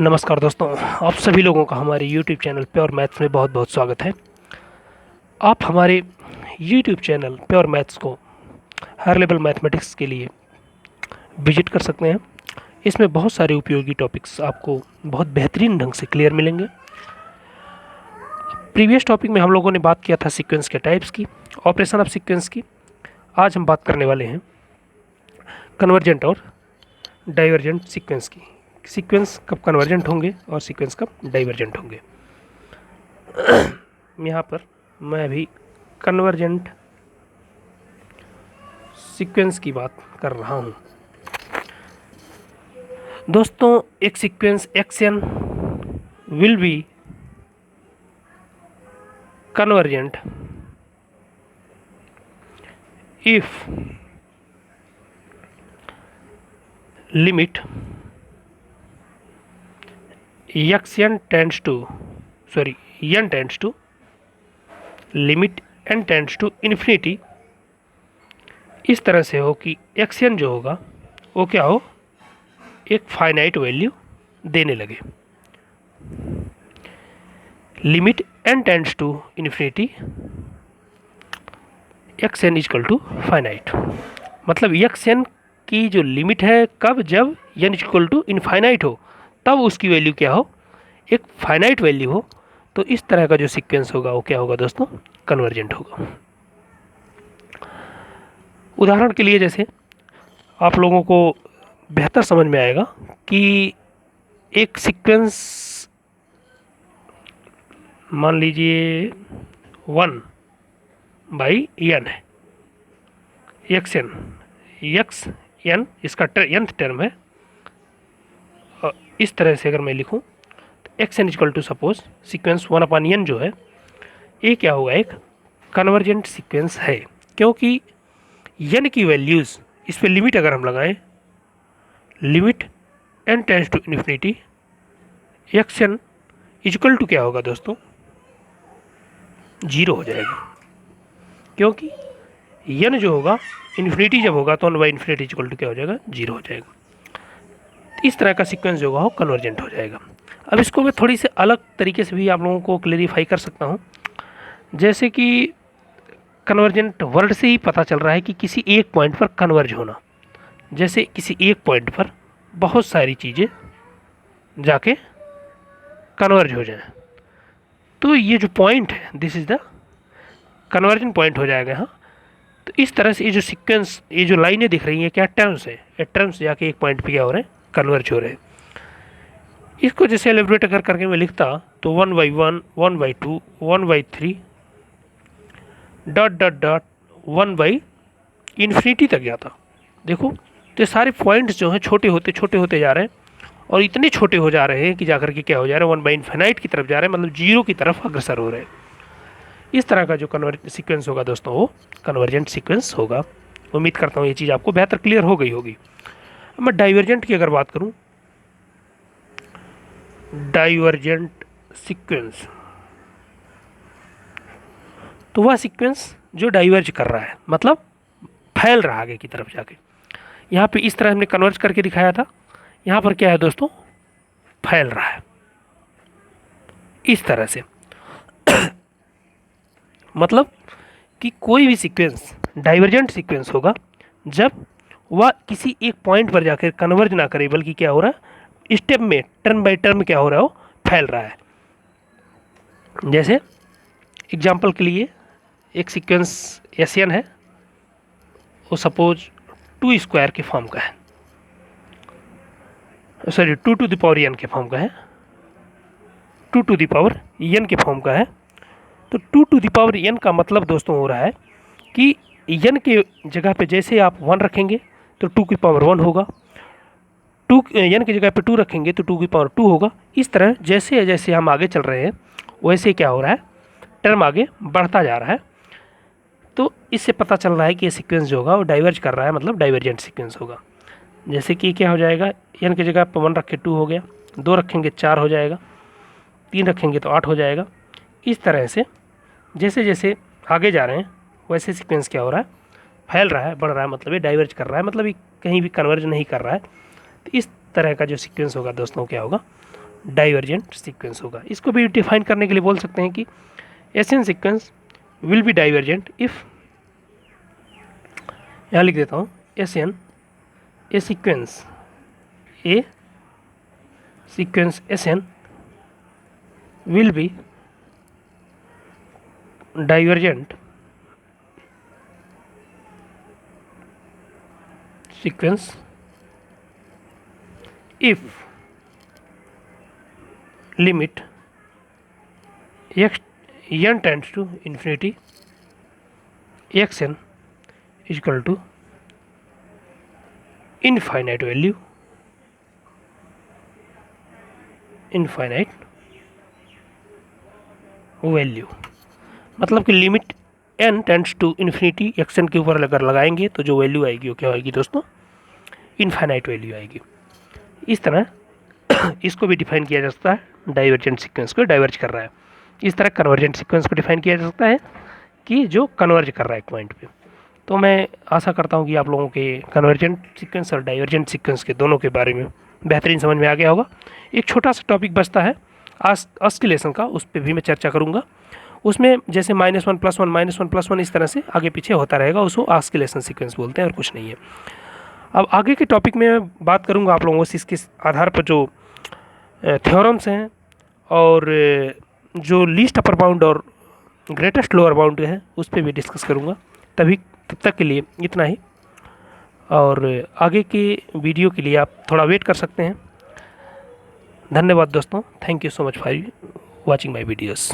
नमस्कार दोस्तों, आप सभी लोगों का हमारे YouTube चैनल प्योर मैथ्स में बहुत बहुत स्वागत है। आप हमारे YouTube चैनल प्योर मैथ्स को हर लेवल मैथमेटिक्स के लिए विजिट कर सकते हैं। इसमें बहुत सारे उपयोगी टॉपिक्स आपको बहुत बेहतरीन ढंग से क्लियर मिलेंगे। प्रीवियस टॉपिक में हम लोगों ने बात किया था सीक्वेंस के टाइप्स की, ऑपरेशन ऑफ सीक्वेंस की। आज हम बात करने वाले हैं कन्वर्जेंट और डाइवर्जेंट सीक्वेंस की। सीक्वेंस कब कन्वर्जेंट होंगे और सीक्वेंस कब डाइवर्जेंट होंगे। यहाँ पर मैं अभी कन्वर्जेंट सीक्वेंस की बात कर रहा हूँ। दोस्तों, एक sequence x n will be convergent if limit n tends to limit n tends to infinity इस तरह से हो कि एक्शन जो होगा वो क्या हो, एक फाइनाइट वैल्यू देने लगे। Limit n tends to infinity x n is equal to finite, मतलब एक्शन की जो लिमिट है कब, जब n इजकल टू इनफाइनाइट हो, तब उसकी वैल्यू क्या हो, एक फाइनाइट वैल्यू हो। तो इस तरह का जो सीक्वेंस होगा वो क्या होगा दोस्तों, कन्वर्जेंट होगा। उदाहरण के लिए जैसे आप लोगों को बेहतर समझ में आएगा कि एक सीक्वेंस मान लीजिए 1/n है, xn इसका nth टर्म है। इस तरह से अगर मैं लिखूं तो xn equal to suppose sequence 1/n जो है ये क्या होगा, एक कन्वर्जेंट सीक्वेंस है, क्योंकि n की वैल्यूज़ इस पर लिमिट अगर हम लगाएं, limit n tends to infinity xn equal to क्या होगा दोस्तों, 0 हो जाएगा, क्योंकि n जो होगा इन्फिनिटी जब होगा तो 1/∞ इक्वल टू क्या हो जाएगा, 0 हो जाएगा। इस तरह का सीक्वेंस जो होगा वो कन्वर्जेंट हो जाएगा। अब इसको मैं थोड़ी से अलग तरीके से भी आप लोगों को क्लेरिफाई कर सकता हूँ। जैसे कि कन्वर्जेंट वर्ड से ही पता चल रहा है कि किसी एक पॉइंट पर कन्वर्ज होना, जैसे किसी एक पॉइंट पर बहुत सारी चीज़ें जाके कन्वर्ज हो जाएं, तो ये जो पॉइंट है this is the conversion point हो जाएगा यहाँ। तो इस तरह से ये जो सीक्वेंस, ये जो लाइनें दिख रही हैं क्या, टर्म्स है, ये टर्म्स जाके एक पॉइंट पे क्या हो रहे हैं, कन्वर्ज हो रहे हैं। इसको जैसे एलिब्रेट अगर करके मैं लिखता तो 1/1, 1/2, 1/3 डॉट डॉट डॉट 1/∞ तक गया था। देखो तो ये सारे पॉइंट्स जो हैं छोटे होते जा रहे हैं, और इतने छोटे हो जा रहे हैं कि जाकर के क्या हो जा रहे हैं, 1/∞ की तरफ जा रहे हैं, मतलब 0 की तरफ अग्रसर हो रहे हैं। इस तरह का जो कन्वर्जेंट सीक्वेंस होगा दोस्तों वो कन्वर्जेंट सीक्वेंस होगा। उम्मीद करता हूँ ये चीज़ आपको बेहतर क्लियर हो गई होगी। अब मैं डाइवर्जेंट की अगर बात करूँ, डाइवर्जेंट सीक्वेंस तो वह सीक्वेंस जो डाइवर्ज कर रहा है, मतलब फैल रहा है आगे की तरफ जाके। यहाँ पे इस तरह हमने कन्वर्ज करके दिखाया था, यहाँ पर क्या है दोस्तों, फैल रहा है इस तरह से। मतलब कि कोई भी सीक्वेंस डाइवर्जेंट सीक्वेंस होगा जब वह किसी एक पॉइंट पर जाकर कन्वर्ज ना करे, बल्कि क्या हो रहा है, स्टेप में टर्म बाय टर्म क्या हो रहा है, वो फैल रहा है। जैसे एग्जांपल के लिए एक सीक्वेंस एशियन है, वो सपोज 2 स्क्वायर के फॉर्म का है, sorry 2 to the power n के फॉर्म का है, 2 टू द पावर n के फॉर्म का है। तो 2 टू द पावर n का मतलब दोस्तों हो रहा है कि n के जगह पे जैसे आप 1 रखेंगे तो 2 की पावर 1 होगा, n की जगह पे 2 रखेंगे तो 2 की पावर 2 होगा। इस तरह जैसे जैसे हम आगे चल रहे हैं वैसे क्या हो रहा है, टर्म आगे बढ़ता जा रहा है। तो इससे पता चल रहा है कि ये सीक्वेंस जो होगा वो डाइवर्ज कर रहा है, मतलब डाइवर्जेंट सीक्वेंस होगा। जैसे कि क्या हो जाएगा, n की जगह पर 1 रखे 2 हो गया, 2 रखेंगे 4 हो जाएगा, 3 रखेंगे तो 8 हो जाएगा। इस तरह से जैसे जैसे आगे जा रहे हैं वैसे सीक्वेंस क्या हो रहा है, फैल रहा है, बढ़ रहा है, मतलब ये डाइवर्ज कर रहा है, मतलब ये कहीं भी कन्वर्ज नहीं कर रहा है। तो इस तरह का जो सीक्वेंस होगा दोस्तों क्या होगा, डाइवर्जेंट सीक्वेंस होगा। इसको भी डिफाइन करने के लिए बोल सकते हैं कि s n sequence will be divergent if, यहाँ लिख देता हूँ, s n a sequence s n will be divergent sequence if limit n tends to infinity xn is equal to infinite value मतलब कि limit n tends to infinity x n के ऊपर अगर लगाएंगे तो जो वैल्यू आएगी वो क्या आएगी दोस्तों, इनफाइनाइट वैल्यू आएगी। इस तरह इसको भी डिफाइन किया जा सकता है, डाइवर्जेंट सीक्वेंस को डाइवर्ज कर रहा है। इस तरह कन्वर्जेंट सीक्वेंस को डिफाइन किया जा सकता है कि जो कन्वर्ज कर रहा है एक पॉइंट पे। तो मैं आशा करता हूँ कि आप लोगों के कन्वर्जेंट सीक्वेंस और डाइवर्जेंट सीक्वेंस के दोनों के बारे में बेहतरीन समझ में आ गया होगा। एक छोटा सा टॉपिक बचता है ऑस्किलेशन का, उस पर भी मैं चर्चा करूँगा। उसमें जैसे -1 +1 -1 +1 इस तरह से आगे पीछे होता रहेगा, उसको ऑस्किलेशन सीक्वेंस बोलते हैं और कुछ नहीं है। अब आगे के टॉपिक में मैं बात करूँगा आप लोगों से इसके आधार पर जो थ्योरम्स हैं और जो लीस्ट अपर बाउंड और ग्रेटेस्ट लोअर बाउंड है उस पर भी डिस्कस करूँगा। तब तक के लिए इतना ही, और आगे के वीडियो के लिए आप थोड़ा वेट कर सकते हैं। धन्यवाद दोस्तों, thank you so much for watching my videos.